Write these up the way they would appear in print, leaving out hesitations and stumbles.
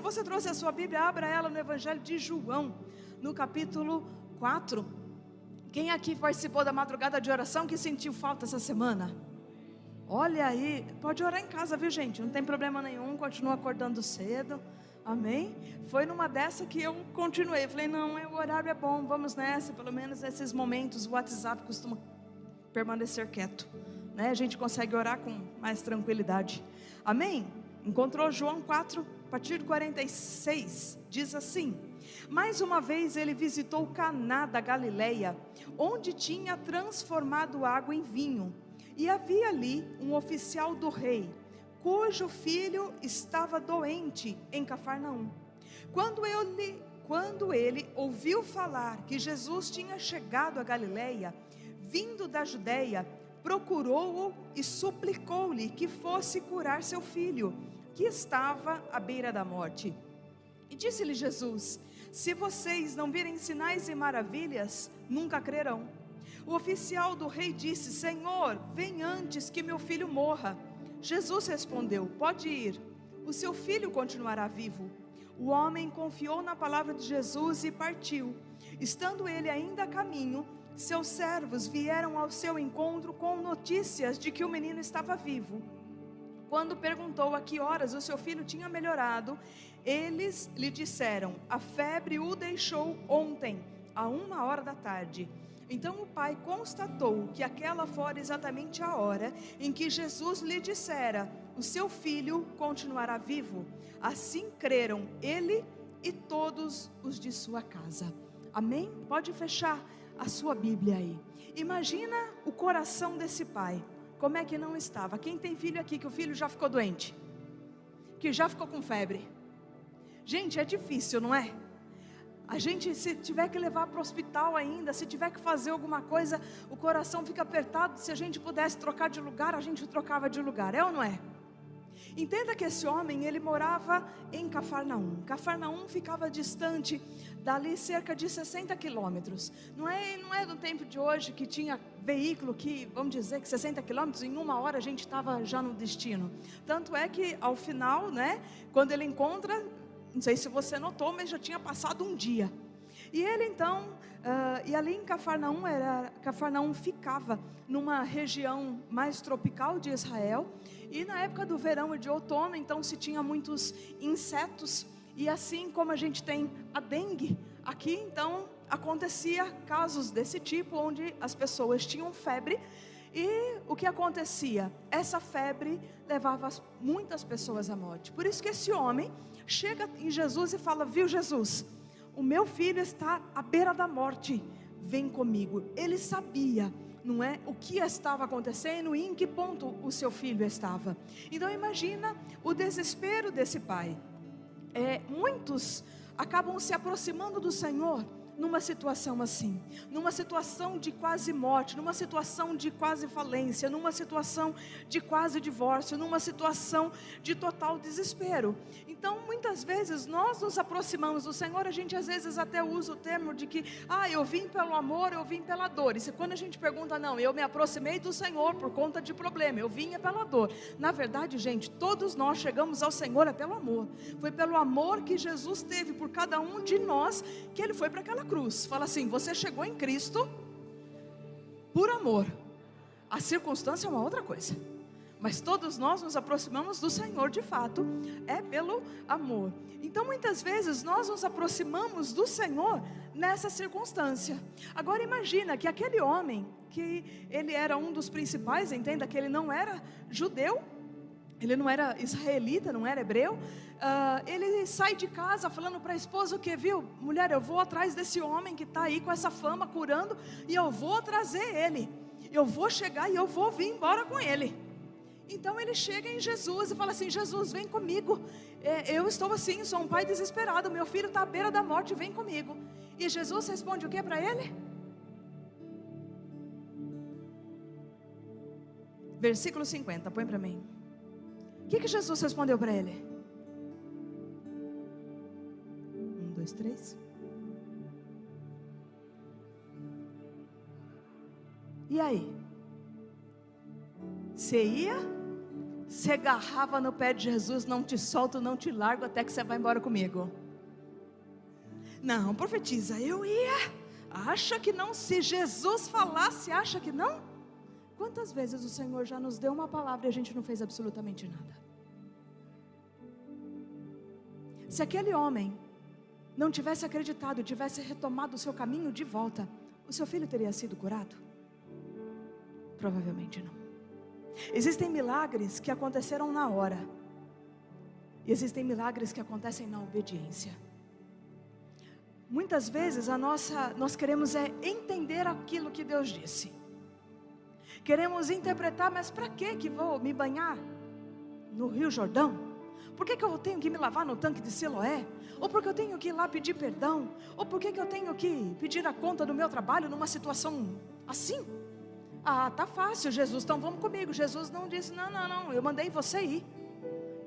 Se você trouxe a sua Bíblia, abra ela no Evangelho de João, no capítulo 4. Quem aqui participou da madrugada de oração que sentiu falta essa semana? Olha aí, pode orar em casa, viu gente? Não tem problema nenhum, continua acordando cedo. Amém? Foi numa dessa que eu continuei. Falei, não, o horário é bom, vamos nessa. Pelo menos nesses momentos o WhatsApp costuma permanecer quieto, né? A gente consegue orar com mais tranquilidade. Amém? Encontrou João 4, a partir do 46, diz assim: mais uma vez ele visitou Caná da Galileia, onde tinha transformado água em vinho. E havia ali um oficial do rei, cujo filho estava doente em Cafarnaum. Quando ele ouviu falar que Jesus tinha chegado a Galileia, vindo da Judeia, procurou-o e suplicou-lhe que fosse curar seu filho, que estava à beira da morte. E disse-lhe Jesus: se vocês não virem sinais e maravilhas, nunca crerão. O oficial do rei disse: Senhor, vem antes que meu filho morra. Jesus respondeu: pode ir, o seu filho continuará vivo. O homem confiou na palavra de Jesus e partiu. Estando ele ainda a caminho, seus servos vieram ao seu encontro com notícias de que o menino estava vivo. Quando perguntou a que horas o seu filho tinha melhorado, eles lhe disseram: a febre o deixou ontem, à 1h da tarde. Então o pai constatou que aquela fora exatamente a hora em que Jesus lhe dissera: o seu filho continuará vivo. Assim creram ele e todos os de sua casa. Amém? Pode fechar a sua Bíblia aí. Imagina o coração desse pai. Como é que não estava? Quem tem filho aqui que o filho já ficou doente? Que já ficou com febre? Gente, é difícil, não é? A gente, se tiver que levar para o hospital ainda, se tiver que fazer alguma coisa, o coração fica apertado. Se a gente pudesse trocar de lugar, a gente trocava de lugar, é ou não é? Entenda que esse homem, ele morava em Cafarnaum. Cafarnaum ficava distante dali cerca de 60 quilômetros. Não é do tempo de hoje que tinha veículo que, vamos dizer que 60 quilômetros, em 1h a gente estava já no destino. Tanto é que ao final, né, quando ele encontra, não sei se você notou, mas já tinha passado um dia. E ele então, e ali em Cafarnaum ficava numa região mais tropical de Israel. E na época do verão e de outono, então se tinha muitos insetos. E assim como a gente tem a dengue, aqui então acontecia casos desse tipo, onde as pessoas tinham febre. E o que acontecia? Essa febre levava muitas pessoas à morte. Por isso que esse homem chega em Jesus e fala: viu Jesus, o meu filho está à beira da morte, vem comigo. Ele sabia, não é, o que estava acontecendo e em que ponto o seu filho estava. Então imagina o desespero desse pai. Muitos acabam se aproximando do Senhor numa situação assim, numa situação de quase morte, numa situação de quase falência, numa situação de quase divórcio, numa situação de total desespero. Então muitas vezes nós nos aproximamos do Senhor, a gente às vezes até usa o termo de que eu vim pelo amor, eu vim pela dor. E quando a gente pergunta, não, eu me aproximei do Senhor por conta de problema, eu vinha pela dor. Na verdade, gente, todos nós chegamos ao Senhor pelo amor. Foi pelo amor que Jesus teve por cada um de nós que Ele foi para aquela cruz. Fala assim: você chegou em Cristo por amor. A circunstância é uma outra coisa, mas todos nós nos aproximamos do Senhor de fato pelo amor. Então muitas vezes nós nos aproximamos do Senhor nessa circunstância. Agora imagina que aquele homem, que ele era um dos principais, entenda que ele não era judeu, ele não era israelita, não era hebreu. Ele sai de casa falando para a esposa o que? Viu, mulher, eu vou atrás desse homem que está aí com essa fama curando, e eu vou trazer ele, eu vou chegar e eu vou vir embora com ele. Então ele chega em Jesus e fala assim: Jesus, vem comigo, eu estou assim, sou um pai desesperado, meu filho está à beira da morte, vem comigo. E Jesus responde o que para ele? Versículo 50, põe para mim. O que Jesus respondeu para ele? 1, 2, 3. E aí? Você ia? se agarrava no pé de Jesus: não te solto, não te largo até que você vai embora comigo. Não, profetiza, eu ia. Acha que não? Se Jesus falasse, acha que não? Quantas vezes o Senhor já nos deu uma palavra e a gente não fez absolutamente nada? Se aquele homem não tivesse acreditado, tivesse retomado o seu caminho de volta, o seu filho teria sido curado? Provavelmente não. Existem milagres que aconteceram na hora, e existem milagres que acontecem na obediência. Muitas vezes nós queremos entender aquilo que Deus disse. Queremos interpretar, mas para que vou me banhar no Rio Jordão? Por que eu tenho que me lavar no tanque de Siloé? Ou porque eu tenho que ir lá pedir perdão? Ou por que eu tenho que pedir a conta do meu trabalho numa situação assim? Ah, tá fácil, Jesus, então vamos comigo. Jesus não disse, não, eu mandei você ir.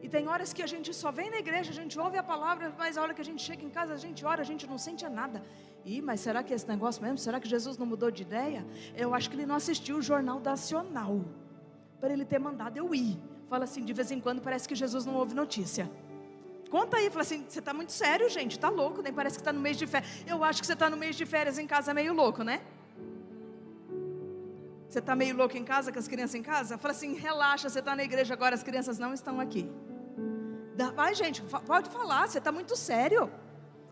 E tem horas que a gente só vem na igreja, a gente ouve a palavra, mas a hora que a gente chega em casa, a gente ora, a gente não sente nada. Mas será que é esse negócio mesmo? Será que Jesus não mudou de ideia? Eu acho que ele não assistiu o Jornal Nacional para ele ter mandado eu ir. Fala assim, de vez em quando parece que Jesus não ouve notícia. Conta aí, fala assim, você está muito sério, gente, está louco, nem parece que está no mês de férias. Eu acho que você está no mês de férias em casa meio louco, né? Você está meio louco em casa, com as crianças em casa? Fala assim, relaxa, você está na igreja agora, as crianças não estão aqui. Vai, gente, pode falar, você está muito sério.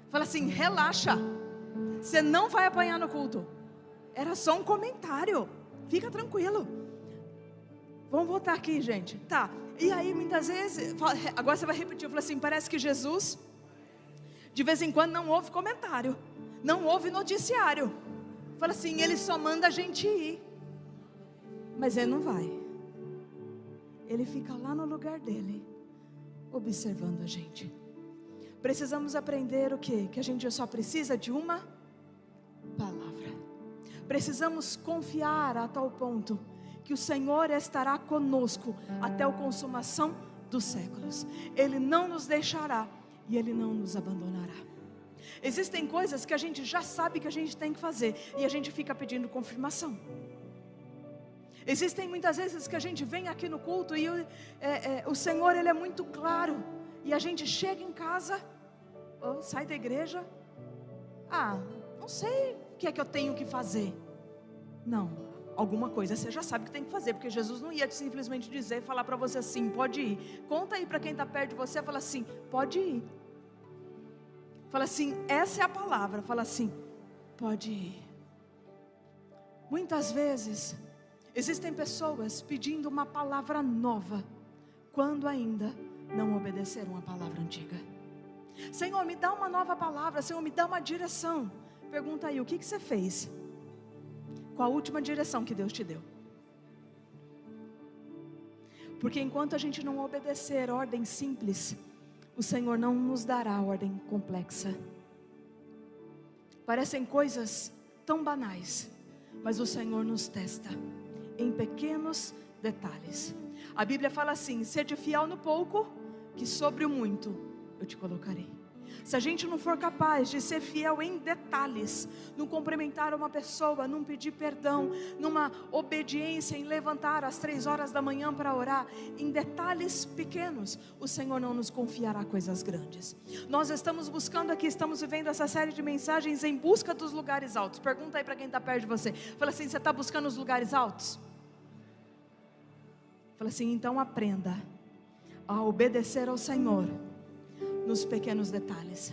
Fala assim, relaxa, você não vai apanhar no culto. Era só um comentário, fica tranquilo. Vamos voltar aqui, gente. Tá, e aí muitas vezes, agora você vai repetir, fala assim, parece que Jesus, de vez em quando não ouve comentário, não ouve noticiário. Fala assim, ele só manda a gente ir. Mas ele não vai. Ele fica lá no lugar dele, observando a gente. Precisamos aprender o quê? Que a gente só precisa de uma palavra. Precisamos confiar a tal ponto que o Senhor estará conosco até a consumação dos séculos. Ele não nos deixará e Ele não nos abandonará. Existem coisas que a gente já sabe que a gente tem que fazer e a gente fica pedindo confirmação. Existem muitas vezes que a gente vem aqui no culto e o Senhor, Ele é muito claro, e a gente chega em casa, sai da igreja, não sei o que é que eu tenho que fazer. Não, alguma coisa você já sabe que tem que fazer, porque Jesus não ia simplesmente dizer, falar para você assim, pode ir. Conta aí para quem está perto de você, fala assim, pode ir. Fala assim, essa é a palavra, fala assim, pode ir. Muitas vezes existem pessoas pedindo uma palavra nova, quando ainda não obedeceram a palavra antiga. Senhor, me dá uma nova palavra, Senhor, me dá uma direção. Pergunta aí, o que você fez? Qual a última direção que Deus te deu? Porque enquanto a gente não obedecer ordem simples, o Senhor não nos dará ordem complexa. Parecem coisas tão banais, mas o Senhor nos testa em pequenos detalhes. A Bíblia fala assim, sede fiel no pouco, que sobre o muito eu te colocarei. Se a gente não for capaz de ser fiel em detalhes, num cumprimentar uma pessoa, num pedir perdão, numa obediência, em levantar às 3 horas da manhã para orar, em detalhes pequenos, o Senhor não nos confiará coisas grandes. Nós estamos buscando aqui, estamos vivendo essa série de mensagens em busca dos lugares altos. Pergunta aí para quem está perto de você, fala assim, você está buscando os lugares altos? Fala assim, então aprenda a obedecer ao Senhor nos pequenos detalhes.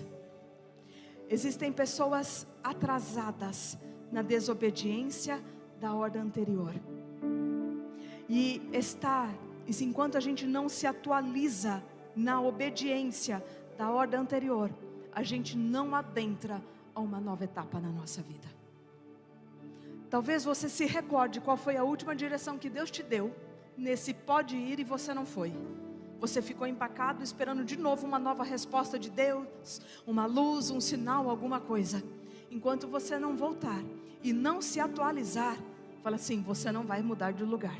Existem pessoas atrasadas na desobediência da ordem anterior. E enquanto a gente não se atualiza na obediência da ordem anterior, a gente não adentra a uma nova etapa na nossa vida. Talvez você se recorde qual foi a última direção que Deus te deu nesse pode ir e você não foi. Você ficou empacado esperando de novo uma nova resposta de Deus, uma luz, um sinal, alguma coisa. Enquanto você não voltar e não se atualizar, fala assim, você não vai mudar de lugar.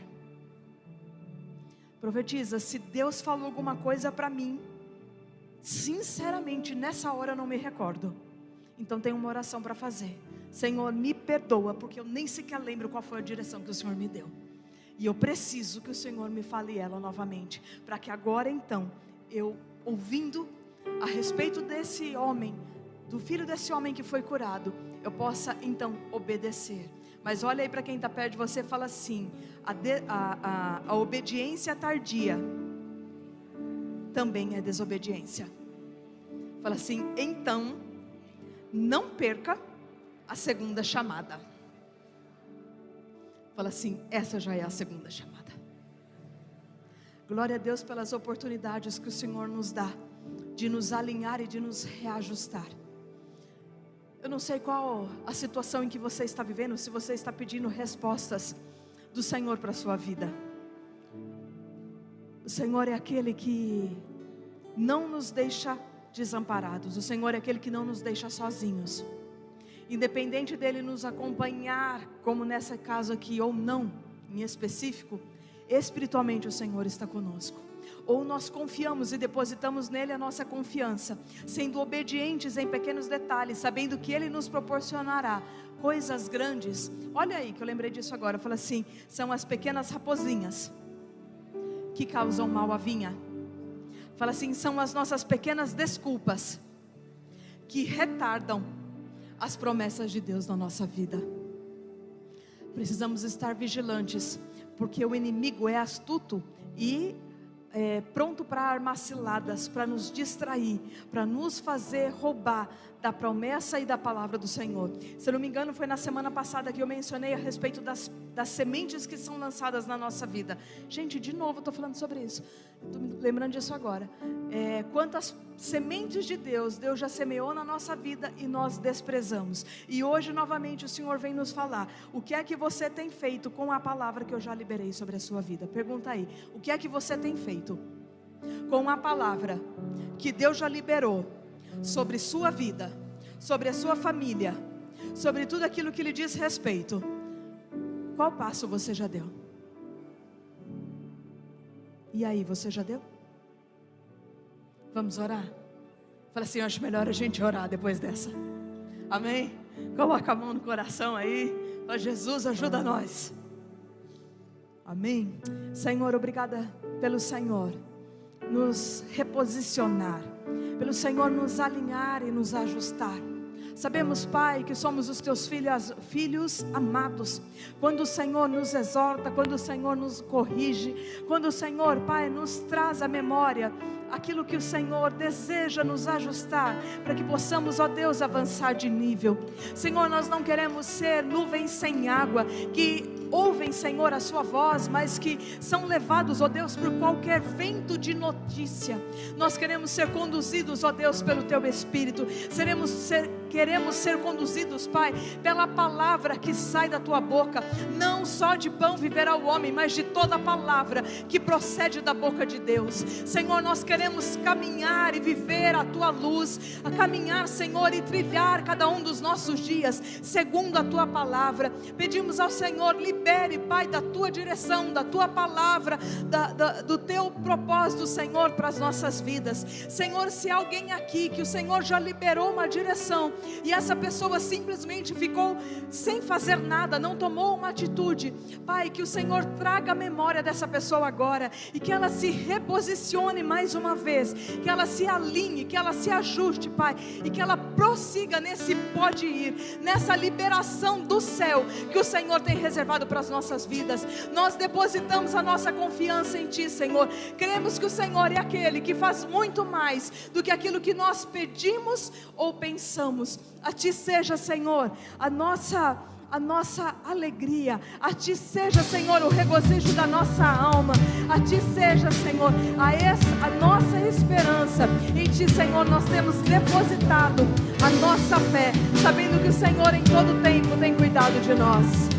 Profetiza, se Deus falou alguma coisa para mim, sinceramente nessa hora eu não me recordo. Então tem uma oração para fazer. Senhor, me perdoa, porque eu nem sequer lembro qual foi a direção que o Senhor me deu. E eu preciso que o Senhor me fale ela novamente, para que agora então, eu ouvindo a respeito desse homem, do filho desse homem que foi curado, eu possa então obedecer. Mas olha aí para quem está perto de você, fala assim: a obediência tardia também é desobediência. Fala assim: então não perca a segunda chamada. Fala assim: essa já é a segunda chamada. Glória a Deus pelas oportunidades que o Senhor nos dá de nos alinhar e de nos reajustar. Eu não sei qual a situação em que você está vivendo, se você está pedindo respostas do Senhor para a sua vida. O Senhor é aquele que não nos deixa desamparados. O Senhor é aquele que não nos deixa sozinhos. Independente dele nos acompanhar, como nesse caso aqui, ou não, em específico, espiritualmente o Senhor está conosco. Ou nós confiamos e depositamos nele a nossa confiança, sendo obedientes em pequenos detalhes, sabendo que ele nos proporcionará coisas grandes. Olha aí que eu lembrei disso agora. Fala assim: são as pequenas raposinhas que causam mal à vinha. Fala assim: são as nossas pequenas desculpas que retardam as promessas de Deus na nossa vida. Precisamos estar vigilantes, porque o inimigo é astuto e pronto para armar ciladas, para nos distrair, para nos fazer roubar da promessa e da palavra do Senhor. Se eu não me engano, foi na semana passada que eu mencionei a respeito das sementes que são lançadas na nossa vida. Gente, de novo, estou falando sobre isso. Estou me lembrando disso agora. Quantas sementes de Deus já semeou na nossa vida e nós desprezamos. E hoje novamente o Senhor vem nos falar: o que é que você tem feito com a palavra que eu já liberei sobre a sua vida? Pergunta aí: o que é que você tem feito com a palavra que Deus já liberou sobre sua vida, sobre a sua família, sobre tudo aquilo que lhe diz respeito? Qual passo você já deu? E aí, você já deu? Vamos orar? Fala assim: eu acho melhor a gente orar depois dessa. Amém? Coloca a mão no coração aí. Fala: Jesus, ajuda nós. Amém? Senhor, obrigada pelo Senhor nos reposicionar, pelo Senhor nos alinhar e nos ajustar. Sabemos, Pai, que somos os teus filhos amados. Quando o Senhor nos exorta, quando o Senhor nos corrige, quando o Senhor, Pai, nos traz à memória aquilo que o Senhor deseja nos ajustar, para que possamos, ó Deus, avançar de nível. Senhor, nós não queremos ser nuvens sem água, que ouvem, Senhor, a sua voz, mas que são levados, ó Deus, por qualquer vento de notícia. Nós queremos ser conduzidos, ó Deus, pelo teu Espírito. Queremos ser conduzidos, Pai, pela palavra que sai da tua boca. Não só de pão viverá o homem, mas de toda a palavra que procede da boca de Deus. Senhor, nós queremos caminhar e viver a tua luz, a caminhar, Senhor, e trilhar cada um dos nossos dias segundo a tua palavra. Pedimos ao Senhor: libere, Pai, da tua direção, da tua palavra, do teu propósito, Senhor, para as nossas vidas. Senhor, se há alguém aqui que o Senhor já liberou uma direção e essa pessoa simplesmente ficou sem fazer nada, não tomou uma atitude, Pai, que o Senhor traga a memória dessa pessoa agora, e que ela se reposicione mais uma vez, que ela se alinhe, que ela se ajuste, Pai, e que ela prossiga nesse pode ir, nessa liberação do céu que o Senhor tem reservado para as nossas vidas. Nós depositamos a nossa confiança em Ti, Senhor. Cremos que o Senhor é aquele que faz muito mais do que aquilo que nós pedimos ou pensamos. A Ti seja, Senhor, a nossa alegria. A Ti seja, Senhor, o regozijo da nossa alma. A Ti seja, Senhor, a nossa esperança. Em Ti, Senhor, nós temos depositado a nossa fé, sabendo que o Senhor em todo tempo tem cuidado de nós.